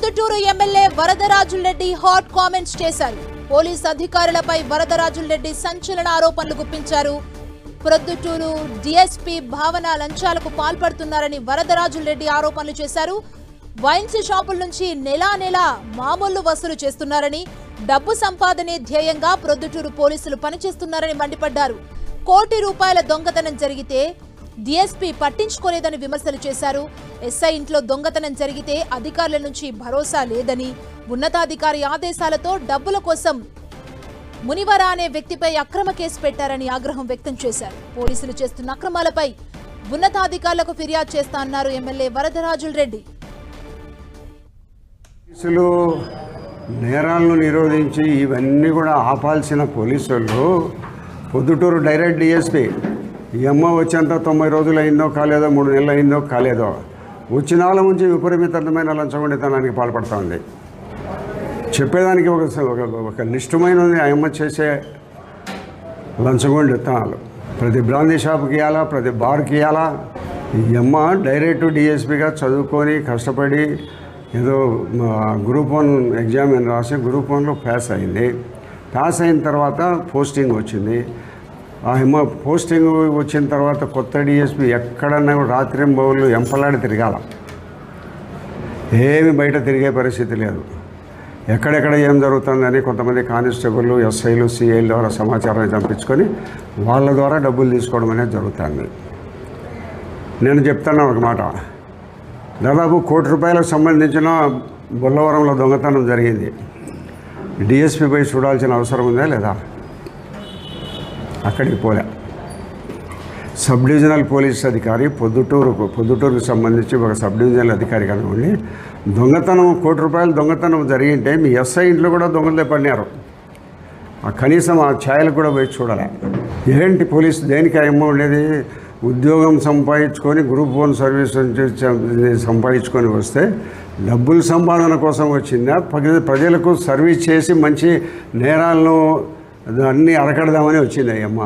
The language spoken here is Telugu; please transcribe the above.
Proddatur MLA Varadarajula Reddy hot comments చేశారు. పోలీస్ అధికారులపై వరదరాజులరెడ్డి సంచలన ఆరోపణలు గుప్పించారు. ప్రొద్దుటూరు డీఎస్పీ భావన లంచాలకు పాల్పడుతున్నారని వరదరాజులరెడ్డి ఆరోపణలు చేశారు. వైన్స్ షాపుల నుంచి నెలా మామూలు వసూలు చేస్తున్నారని, డబ్బు సంపాదనే ధ్యేయంగా ప్రొద్దుటూరు పోలీసులు పనిచేస్తున్నారని మండిపడ్డారు. కోటి రూపాయల దొంగతనం జరిగితే డీఎస్పీ పట్టించుకోలేదని విమర్శలు చేశారు. ఎస్ఐ ఇంట్లో దొంగతనం జరిగితే అధికారుల నుంచి భరోసా లేదని, ఉన్నతాధికారి ఆదేశాలతో డబ్బుల కోసం మునివర అనే వ్యక్తిపై అక్రమ కేసు పెట్టారని ఆగ్రహం వ్యక్తం చేశారు. పోలీసులు చేస్తున్న అక్రమాలపై ఉన్నతాధికారులకు ఫిర్యాదు చేస్తా అన్నారు ఎమ్మెల్యే వరదరాజులరెడ్డి. పోలీసులు నేరాలను నిరోధించి ఇవన్నీ కూడా ఆపాల్సిన పోలీసులు పొద్దుటూరు డైరెక్ట్ డిఎస్పీ ఈ అమ్మ వచ్చేంత 90 రోజులు అయిందో కాలేదో, 3 నెలలు అయిందో కాలేదో, వచ్చిన వాళ్ళ నుంచి విపరీతమైన లంచగొండితనానికి పాల్పడుతూ ఉంది. చెప్పేదానికి ఒక నిష్ఠమైన ఉంది ఆ అమ్మ చేసే లంచగొండితనాలు. ప్రతి బ్రాందీ షాప్కి ఇవ్వాలా, ప్రతి బార్కి ఇవ్వాలా. ఈ అమ్మ డైరెక్ట్ డిఎస్పీగా చదువుకొని కష్టపడి ఏదో గ్రూప్ 1 ఎగ్జామ్ రాసి గ్రూప్ 1లో పాస్ అయింది. పాస్ అయిన తర్వాత పోస్టింగ్ వచ్చింది. ఆ అమ్మ పోస్టింగ్ వచ్చిన తర్వాత కొత్త డిఎస్పీ ఎక్కడన్నా రాత్రింబౌళ్ళు ఎంపలాడి తిరగాల, ఏమి బయట తిరిగే పరిస్థితి లేదు. ఎక్కడెక్కడ ఏం జరుగుతుందని కొంతమంది కానిస్టేబుల్, ఎస్ఐలు, సిఐల ద్వారా సమాచారం పంపించుకొని వాళ్ళ ద్వారా డబ్బులు తీసుకోవడం అనేది జరుగుతుంది. నేను చెప్తాను ఒక మాట, దాదాపు ₹1 కోటి సంబంధించిన బొల్లవరంలో దొంగతనం జరిగింది. డిఎస్పీ పోయి చూడాల్సిన అవసరం ఉందా లేదా? అక్కడికి పోలే. సబ్ డివిజనల్ పోలీస్ అధికారి పొద్దుటూరుకు సంబంధించి ఒక సబ్ డివిజనల్ అధికారి కనుకోండి, దొంగతనం ₹1 కోటి దొంగతనం జరిగింటే మీ ఎస్ఐ ఇంట్లో కూడా దొంగలే పడినారు. కనీసం ఆ ఛాయలు కూడా పోయి చూడాలి. ఏంటి పోలీసు దేనికి ఏమో ఉండేది? ఉద్యోగం సంపాదించుకొని గ్రూప్ 1 సర్వీస్ సంపాదించుకొని వస్తే డబ్బుల సంపాదన కోసం వచ్చిందా, ప్రజలకు సర్వీస్ చేసి మంచి నేరాలను అన్నీ అరకడదామని వచ్చింది అమ్మ.